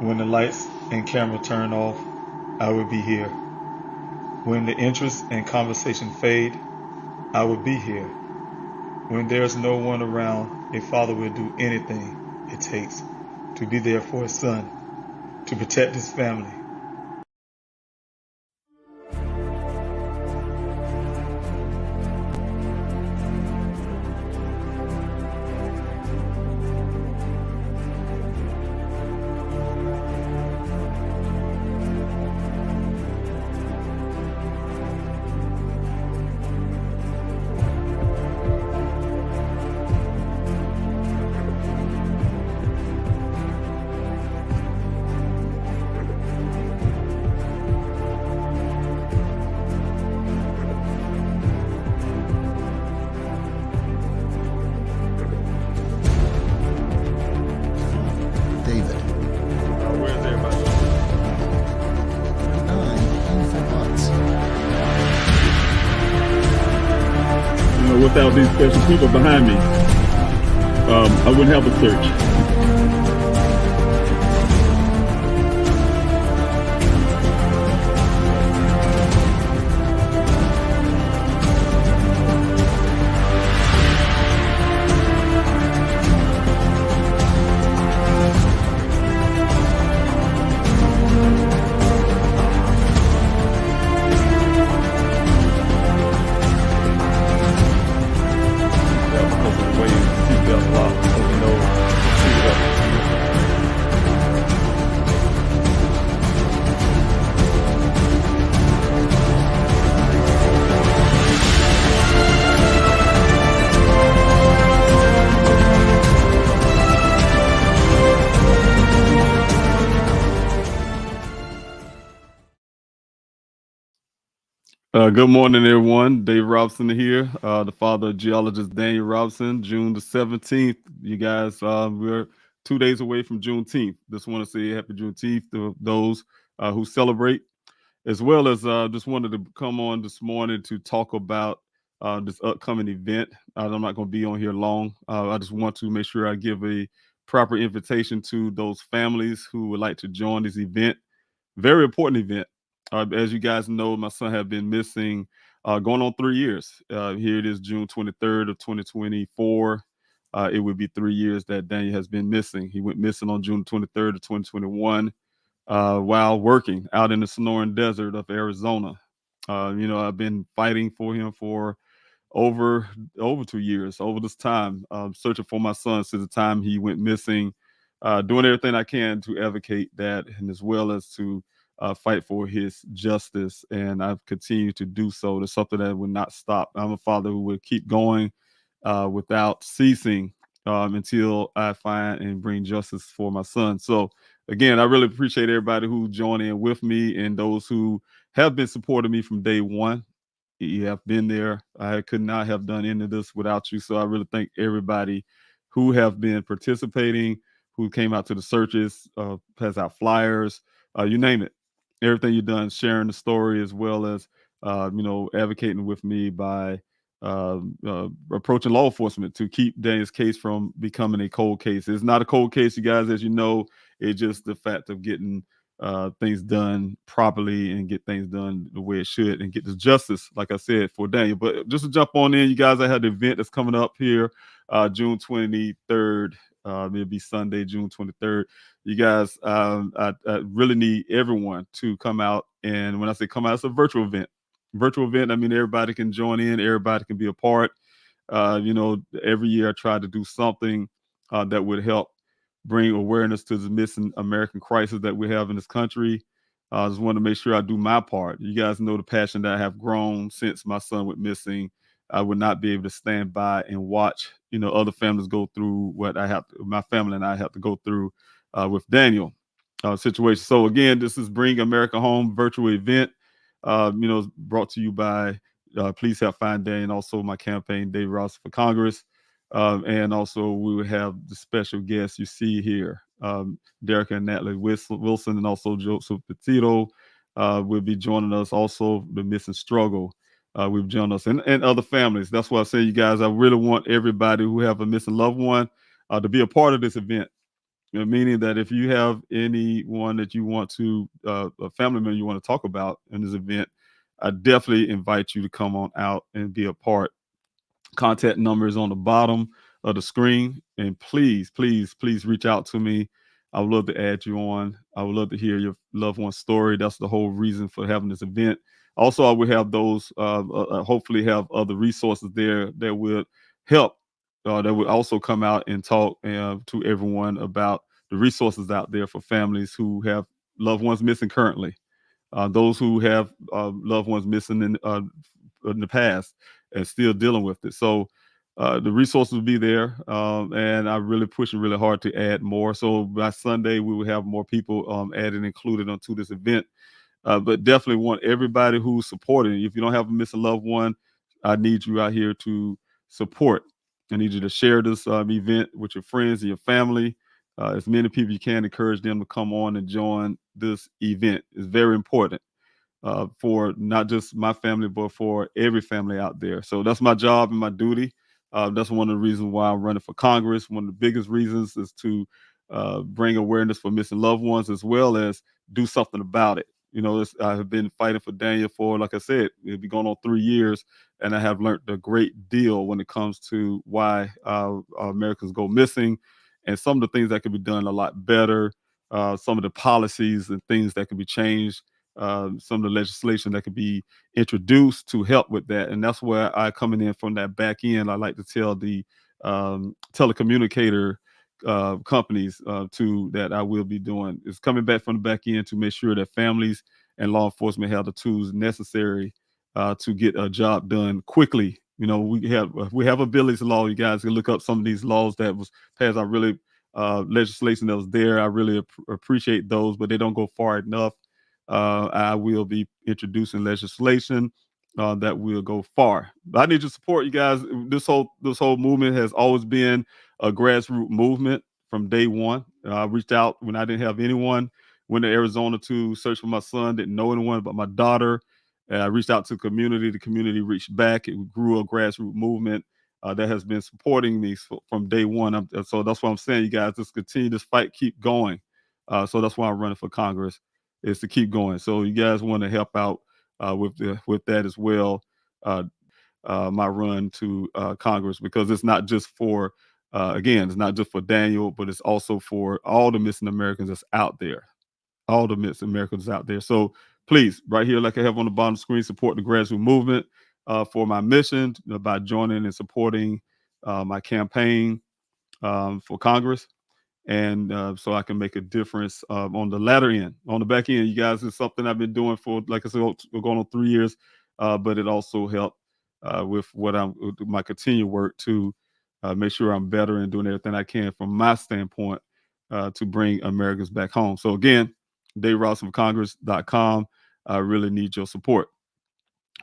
When the lights and camera turn off, I will be here. When the interest and conversation fade, I will be here. When there's no one around, a father will do anything it takes to be there for his son, to protect his family. David. Where's everybody? 9 painful months. Without these special people behind me, I wouldn't have a church. Because of the way seatbelt locked, so we know seatbelt. Good morning, everyone. Dave Robson here, the father of geologist Daniel Robson. June the 17th. You guys, we're 2 days away from Juneteenth. Just want to say happy Juneteenth to those who celebrate, as well as just wanted to come on this morning to talk about this upcoming event. I'm not going to be on here long. I just want to make sure I give a proper invitation to those families who would like to join this event. Very important event. As you guys know, my son had been missing going on 3 years. Here it is, June 23rd of 2024. It would be 3 years that Daniel has been missing. He went missing on June 23rd of 2021 while working out in the Sonoran Desert of Arizona. I've been fighting for him for over 2 years, over this time, searching for my son since the time he went missing, doing everything I can to advocate that, and as well as to fight for his justice. And I've continued to do so. It's something that will not stop. I'm a father who will keep going without ceasing until I find and bring justice for my son. So again, I really appreciate everybody who joined in with me and those who have been supporting me from day one. You have been there. I could not have done any of this without you. So I really thank everybody who have been participating, who came out to the searches, pass out flyers, you name it. Everything you've done, sharing the story, as well as advocating with me by approaching law enforcement to keep Daniel's case from becoming a cold case. It's not a cold case, you guys, as you know. It's just the fact of getting things done properly and get things done the way it should and get the justice, like I said, for Daniel. But just to jump on in, you guys, I had the event that's coming up here June 23rd. It'll be Sunday, June 23rd. You guys, I really need everyone to come out. And when I say come out, it's a virtual event. Virtual event, I mean, everybody can join in, everybody can be a part. Every year I try to do something that would help bring awareness to the missing American crisis that we have in this country. I just want to make sure I do my part. You guys know the passion that I have grown since my son went missing. I would not be able to stand by and watch, other families go through what my family and I have to go through with Daniel situation. So again, this is Bring America Home virtual event, brought to you by Please Help Find Daniel, and also my campaign, Dave Ross for Congress. And also we will have the special guests you see here, Derek and Natalie Wilson, and also Joseph Petito will be joining us. Also, the Missing Struggle will join us, and other families. That's why I say, you guys, I really want everybody who have a missing loved one to be a part of this event. meaning that if you have anyone that you want to, a family member you want to talk about in this event, I definitely invite you to come on out and be a part. Contact numbers on the bottom of the screen, and please, please, please reach out to me. I would love to add you on. I would love to hear your loved one's story. That's the whole reason for having this event. Also, I will have those, hopefully, have other resources there that will help. That will also come out and talk to everyone about the resources out there for families who have loved ones missing currently, those who have loved ones missing in the past and still dealing with it. So the resources will be there, and I'm really pushing really hard to add more. So by Sunday, we will have more people added, included onto this event. But definitely want everybody who's supporting. If you don't have a missing loved one, I need you out here to support. I need you to share this event with your friends and your family. As many people you can, encourage them to come on and join this event. It's very important for not just my family, but for every family out there. So that's my job and my duty. That's one of the reasons why I'm running for Congress. One of the biggest reasons is to bring awareness for missing loved ones, as well as do something about it. I have been fighting for Daniel for, like I said, it'll be going on 3 years, and I have learned a great deal when it comes to why Americans go missing, and some of the things that could be done a lot better, some of the policies and things that can be changed, some of the legislation that could be introduced to help with that. And that's where I coming in from that back end. I like to tell the telecommunicator companies to that I will be doing is coming back from the back end to make sure that families and law enforcement have the tools necessary to get a job done quickly. We have abilities law. You guys can look up some of these laws that was passed. I really legislation that was there. I really appreciate those, but they don't go far enough. I will be introducing legislation that will go far. But I need your support, you guys. This whole movement has always been a grassroots movement from day one. I reached out when I didn't have anyone. Went to Arizona to search for my son. Didn't know anyone but my daughter. I reached out to the community. The community reached back. It grew a grassroots movement that has been supporting me from day one. So that's what I'm saying, you guys. Just continue this fight, keep going. So that's why I'm running for Congress, is to keep going. So you guys want to help out with that as well. My run to Congress, because it's not just for it's not just for Daniel, but it's also for all the missing Americans that's out there. All the missing Americans out there. So please, right here, like I have on the bottom screen, support the grassroots movement for my mission by joining and supporting my campaign for Congress, and so I can make a difference on the latter end. On the back end, you guys, is something I've been doing for, like I said, we're going on 3 years, but it also helped with my continued work to make sure I'm better and doing everything I can from my standpoint to bring Americans back home. So again, DaveRobsonForCongress.com. I really need your support.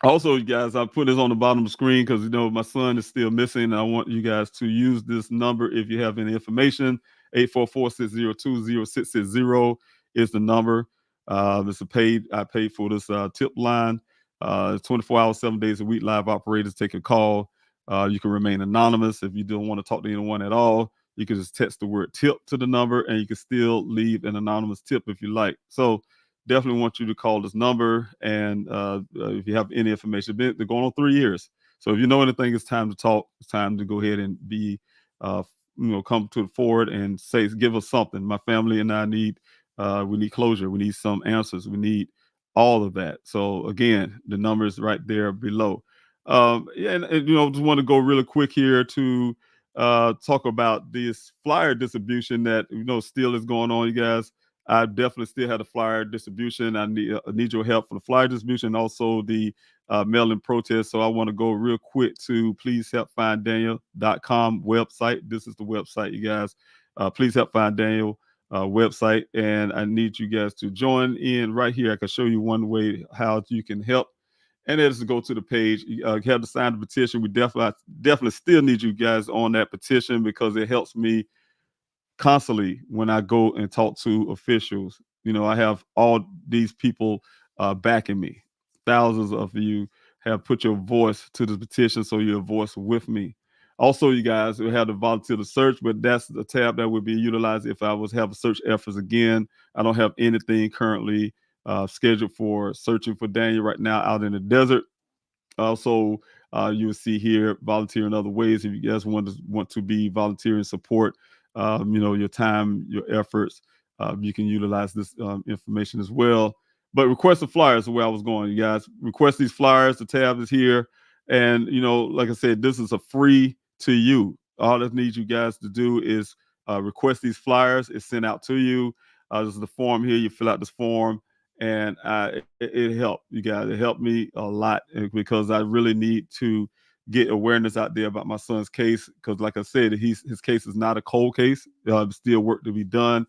Also, you guys, I put this on the bottom of the screen because my son is still missing, and I want you guys to use this number if you have any information. 844-602-0660 is the number. I paid for this tip line. 24 hours, 7 days a week. Live operators take a call. You can remain anonymous if you don't want to talk to anyone at all. You can just text the word tip to the number, and you can still leave an anonymous tip if you like. So definitely want you to call this number. And if you have any information, they're going on 3 years. So if you know anything, it's time to talk. It's time to go ahead and be, come to the forward and say, give us something. My family and I we need closure. We need some answers. We need all of that. So again, the number is right there below. And just want to go really quick here to talk about this flyer distribution that still is going on, you guys. I definitely still have the flyer distribution. I need your help for the flyer distribution, and also the mail-in protest. So I want to go real quick to pleasehelpfinddaniel.com website. This is the website, you guys. Please Help Find Daniel website, and I need you guys to join in right here. I can show you one way how you can help, and that is to go to the page. You have to sign the petition. We definitely still need you guys on that petition, because it helps me constantly when I go and talk to officials. I have all these people backing me. Thousands of you have put your voice to the petition, so your voice with me. Also, you guys, we have the volunteer to search, but that's the tab that would be utilized if I was have search efforts again. I don't have anything currently scheduled for searching for Daniel right now out in the desert. Also, you will see here volunteer in other ways. If you guys want to be volunteering support, your time, your efforts, you can utilize this information as well. But request the flyers is where I was going. You guys request these flyers. The tab is here, and like I said, this is a free to you. All that needs you guys to do is request these flyers. It's sent out to you. This is the form here. You fill out this form, and it helped you guys. It helped me a lot because I really need to get awareness out there about my son's case. Because, like I said, his case is not a cold case. There's still work to be done.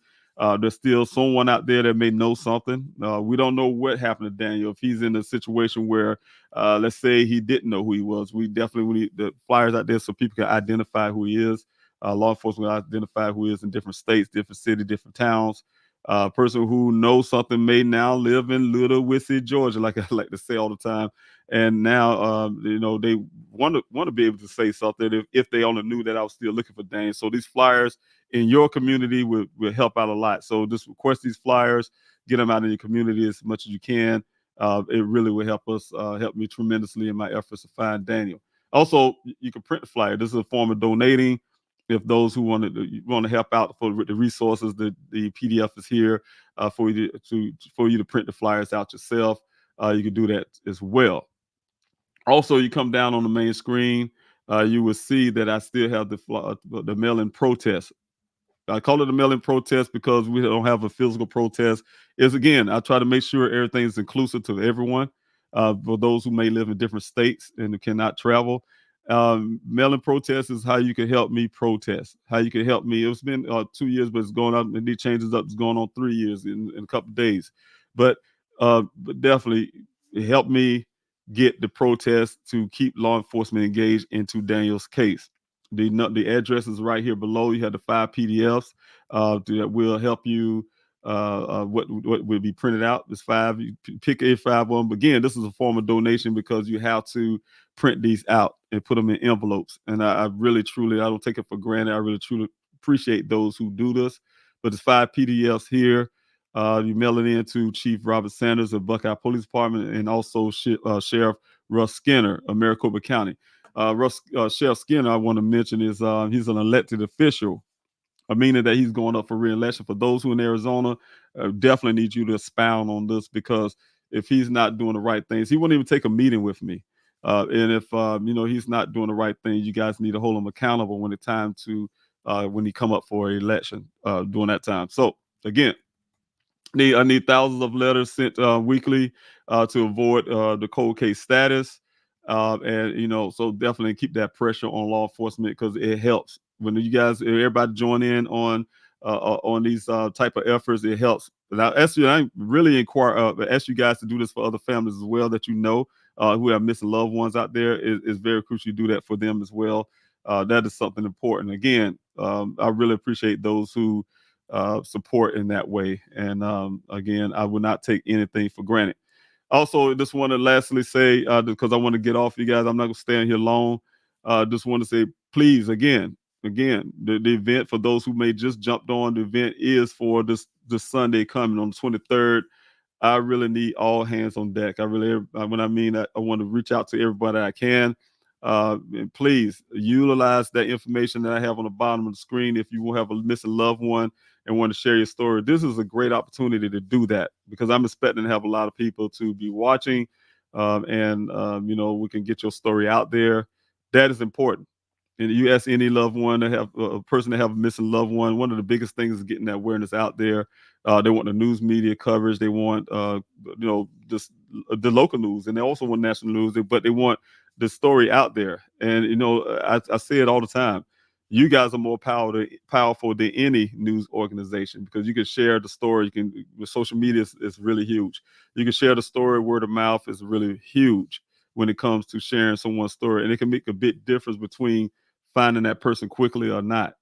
There's still someone out there that may know something. We don't know what happened to Daniel. If he's in a situation where, let's say, he didn't know who he was, we definitely need the flyers out there so people can identify who he is. Law enforcement will identify who he is in different states, different cities, different towns. A person who knows something may now live in Little Wissy, Georgia, like I like to say all the time. And now, they want to be able to say something if they only knew that I was still looking for Dane. So these flyers in your community will help out a lot. So just request these flyers, get them out in your community as much as you can. It really will help me tremendously in my efforts to find Daniel. Also, you can print the flyer. This is a form of donating. If those who want to help out for the resources, the PDF is here for you to print the flyers out yourself. You can do that as well. Also, you come down on the main screen, you will see that I still have the mail-in protest. I call it a mail-in protest because we don't have a physical protest. Again, I try to make sure everything is inclusive to everyone. For those who may live in different states and cannot travel, mail-in protest is how you can help me protest. How you can help me. It's been 2 years, but it's going up. And it changes up. It's going on 3 years in a couple of days. But definitely help me get the protest to keep law enforcement engaged into Daniel's case. The address is right here below. You have the 5 PDFs that will help you. What will be printed out is 5. You pick a 5 of them. Again, this is a form of donation because you have to print these out and put them in envelopes. And I really, truly, I don't take it for granted. I really, truly appreciate those who do this. But there's 5 PDFs here. You mail it in to Chief Robert Sanders of Buckeye Police Department and also Sheriff Russ Skinner of Maricopa County. Sheriff Skinner, I want to mention, is he's an elected official, meaning that he's going up for re-election. For those who in Arizona, definitely need you to expound on this, because if he's not doing the right things, he wouldn't even take a meeting with me. And if he's not doing the right thing, you guys need to hold him accountable when it's time to when he come up for an election during that time. So again, I need thousands of letters sent weekly to avoid the cold case status. And so definitely keep that pressure on law enforcement, because it helps when you guys, everybody join in on these type of efforts. It helps. And I really ask you guys to do this for other families as well that who have missing loved ones out there. It's very crucial you do that for them as well. That is something important. Again, I really appreciate those who support in that way. And again, I will not take anything for granted. Also, just want to lastly say, because I want to get off you guys, I'm not going to stay in here long. Just want to say, please, again, the event, for those who may just jumped on, the event is for this Sunday coming on the 23rd. I really need all hands on deck. I want to reach out to everybody I can. And please utilize that information that I have on the bottom of the screen. If you will have a missing loved one and want to share your story, this is a great opportunity to do that, because I'm expecting to have a lot of people to be watching, and we can get your story out there. That is important. And you ask any loved one to have a person to have a missing loved one, one of the biggest things is getting that awareness out there. They want the news media coverage. They want, just the local news, and they also want national news, but they want the story out there. And, I say it all the time. You guys are more powerful than any news organization, because you can share the story. With social media is really huge. You can share the story. Word of mouth is really huge when it comes to sharing someone's story, and it can make a big difference between finding that person quickly or not.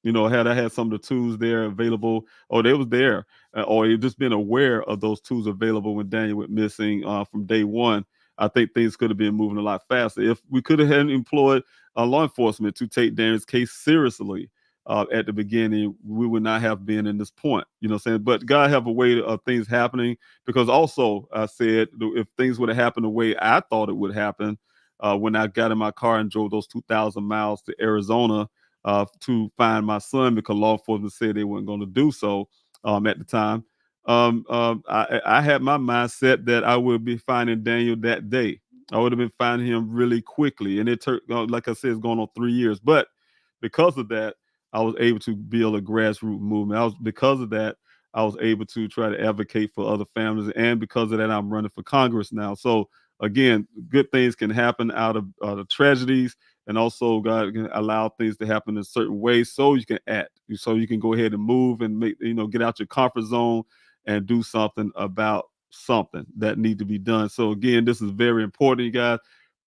Had I had some of the tools there available, or they was there, or you just been aware of those tools available when Daniel went missing from day one, I think things could have been moving a lot faster if we could have employed law enforcement to take Darren's case seriously. At the beginning, we would not have been in this point, you know what I'm saying? But God have a way of things happening, because also I said, if things would have happened the way I thought it would happen, when I got in my car and drove those 2,000 miles to Arizona to find my son, because law enforcement said they weren't going to do so at the time. I had my mindset that I would be finding Daniel that day. I would have been finding him really quickly. And it took, like I said, it's going on 3 years. But because of that, I was able to build a grassroots movement. Because of that, I was able to try to advocate for other families. And because of that, I'm running for Congress now. So again, good things can happen out of tragedies, and also God can allow things to happen in certain ways so you can act, so you can go ahead and move and get out your comfort zone and do something about something that need to be done. So again, this is very important, you guys.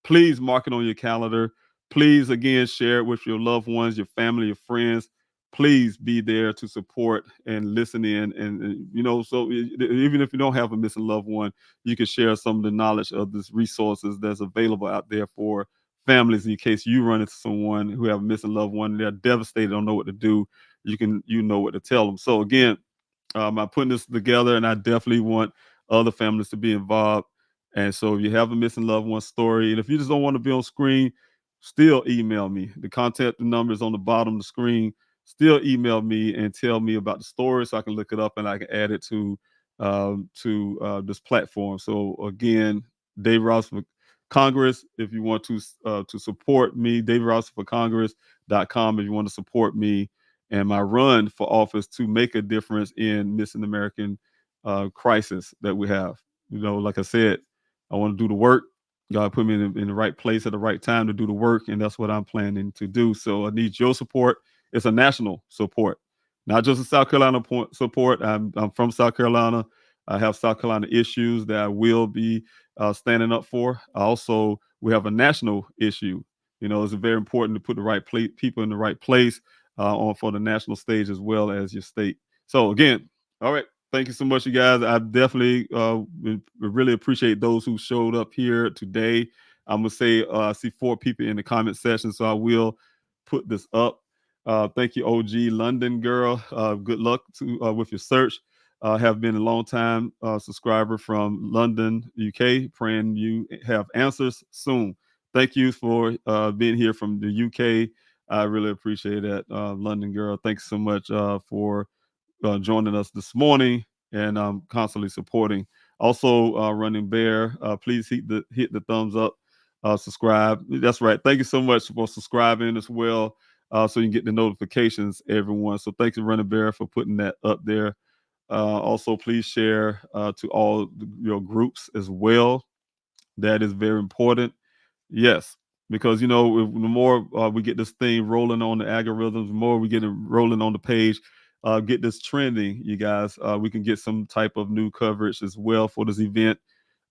Please mark it on your calendar. Please, again, share it with your loved ones, your family, your friends. Please be there to support and listen in. And so even if you don't have a missing loved one, you can share some of the knowledge of these resources that's available out there for families in case you run into someone who have a missing loved one, they're devastated, don't know what to do. You know what to tell them. So again, I'm putting this together, and I definitely want other families to be involved. And so if you have a missing loved one story, and if you just don't want to be on screen, still email me. The contact number is on the bottom of the screen. Still email me and tell me about the story so I can look it up and I can add it to this platform. So again, Dave Robson for Congress. If you want to support me, DaveRobsonForCongress.com. If you want to support me and my run for office to make a difference in missing American crisis that we have. Like I said, I want to do the work. God put me in the right place at the right time to do the work, and that's what I'm planning to do. So I need your support. It's a national support, not just a South Carolina support. I'm from South Carolina. I have South Carolina issues that I will be standing up for. We have a national issue. It's very important to put the right people in the right place on for the national stage as well as your state. So again, all right. Thank you so much, you guys. I definitely really appreciate those who showed up here today. I'm gonna say I see 4 people in the comment section, so I will put this up. Thank you, OG London girl. Good luck with your search. Have been a long time subscriber from London, UK. Praying you have answers soon. Thank you for being here from the UK. I really appreciate that, London girl. Thanks so much for joining us this morning and constantly supporting. Also, Running Bear, please hit the thumbs up, subscribe. That's right. Thank you so much for subscribing as well, so you can get the notifications, everyone. So thank you, Running Bear, for putting that up there. Also, please share to all your groups as well. That is very important. Yes, because the more we get this thing rolling on the algorithms, the more we get it rolling on the page, get this trending, you guys. We can get some type of new coverage as well for this event,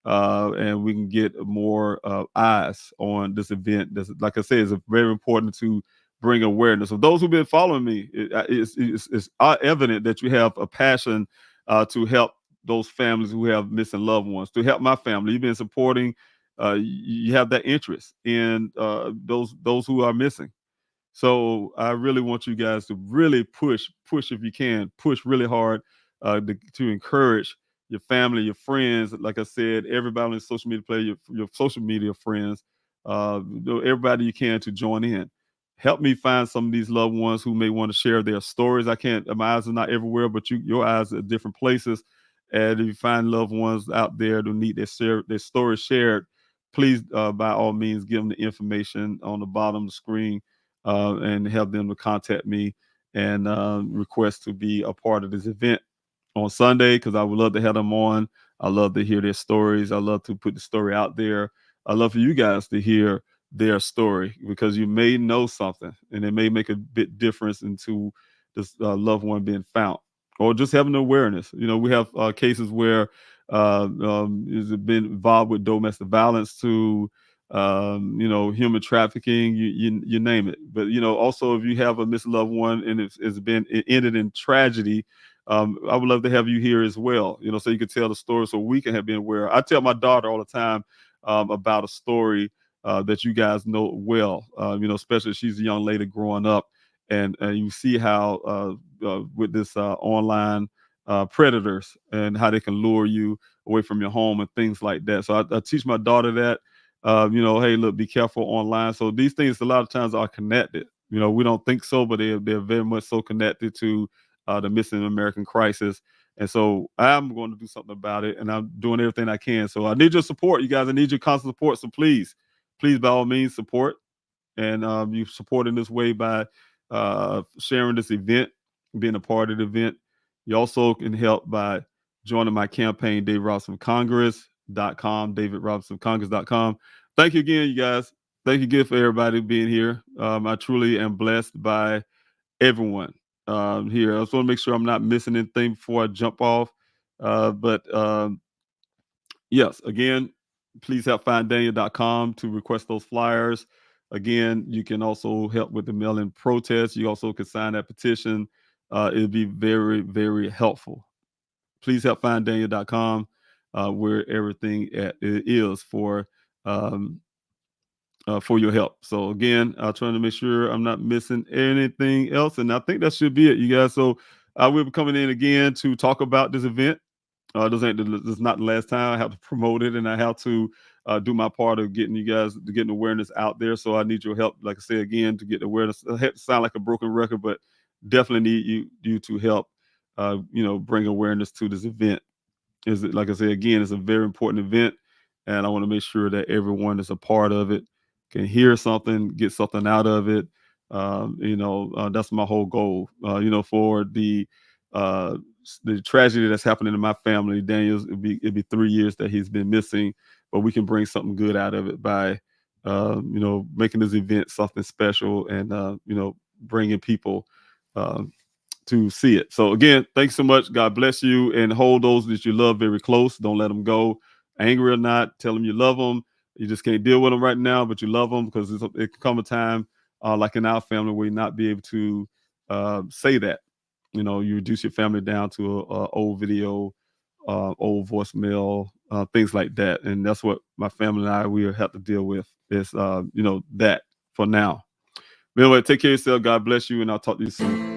and we can get more eyes on this event. That's, like I said, is very important to bring awareness. So those who've been following me, it's evident that you have a passion to help those families who have missing loved ones, to help my family. You've been supporting. You have that interest in those who are missing. So I really want you guys to really push if you can, push really hard to encourage your family, your friends. Like I said, everybody on the social media player, your social media friends, everybody you can to join in. Help me find some of these loved ones who may want to share their stories. My eyes are not everywhere, but your eyes are at different places. And if you find loved ones out there who need their story shared, please, by all means, give them the information on the bottom of the screen and have them to contact me and request to be a part of this event on Sunday, because I would love to have them on. I love to hear their stories. I love to put the story out there. I love for you guys to hear their story, because you may know something and it may make a bit difference into this loved one being found, or just having awareness. We have cases where has been involved with domestic violence to human trafficking, you name it. But also, if you have a missing loved one and it ended in tragedy, I would love to have you here as well. So you can tell the story, so we can have been aware. I tell my daughter all the time, about a story that you guys know well. Especially she's a young lady growing up, and you see how with this online predators and how they can lure you away from your home and things like that. So I teach my daughter that. Hey, look, be careful online. So these things a lot of times are connected. We don't think so, but they're very much so connected to the missing American crisis. And so I'm going to do something about it, and I'm doing everything I can. So I need your support, you guys. I need your constant support. So please, by all means, support. And you support in this way by sharing this event, being a part of the event. You also can help by joining my campaign, DavidRobsonCongress.com, DavidRobsonCongress.com. Thank you again, you guys. Thank you again for everybody being here. I truly am blessed by everyone here. I just want to make sure I'm not missing anything before I jump off. Yes, again, please help finddaniel.com to request those flyers. Again, you can also help with the mail-in protest. You also can sign that petition. It'll be very, very helpful. Please help finddaniel.com, where everything is for your help. So again, I'm trying to make sure I'm not missing anything else. And I think that should be it, you guys. So we'll be coming in again to talk about this event. This is not the last time. I have to promote it, and I have to do my part of getting awareness out there. So I need your help, like I said, again, to get awareness. I have to sound like a broken record, but definitely need you to help, bring awareness to this event. Like I said, again, it's a very important event, and I want to make sure that everyone is a part of it, can hear something, get something out of it. That's my whole goal. For the tragedy that's happening in my family, Daniel's, it'd be 3 years that he's been missing, but we can bring something good out of it by, making this event something special and, bringing people to see it. So again, thanks so much. God bless you, and hold those that you love very close. Don't let them go. Angry or not, tell them you love them. You just can't deal with them right now, but you love them, because it can come a time, like in our family, where you not be able to say that. You reduce your family down to a old video, old voicemail, things like that. And that's what my family and I, we have to deal with is, that for now. But anyway, take care of yourself. God bless you, and I'll talk to you soon.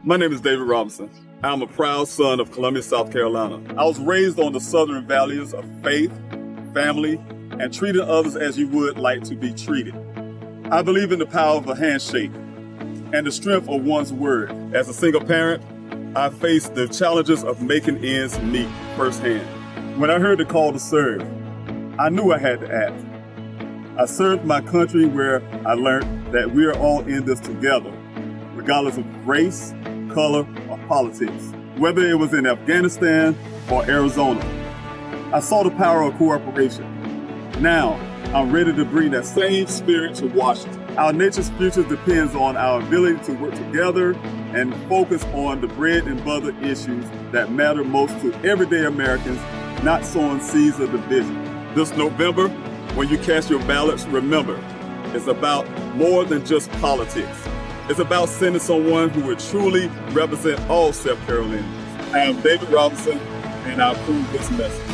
My name is David Robinson. I'm a proud son of Columbia, South Carolina. I was raised on the Southern values of faith, family, and treating others as you would like to be treated. I believe in the power of a handshake and the strength of one's word. As a single parent, I faced the challenges of making ends meet firsthand. When I heard the call to serve, I knew I had to act. I served my country where I learned that we are all in this together, regardless of race, color, or politics. Whether it was in Afghanistan or Arizona, I saw the power of cooperation. Now, I'm ready to bring that same spirit to Washington. Our nation's future depends on our ability to work together and focus on the bread and butter issues that matter most to everyday Americans, not sowing seeds of division. This November, when you cast your ballots, remember, it's about more than just politics. It's about sending someone who would truly represent all South Carolinians. I am David Robinson, and I approve this message.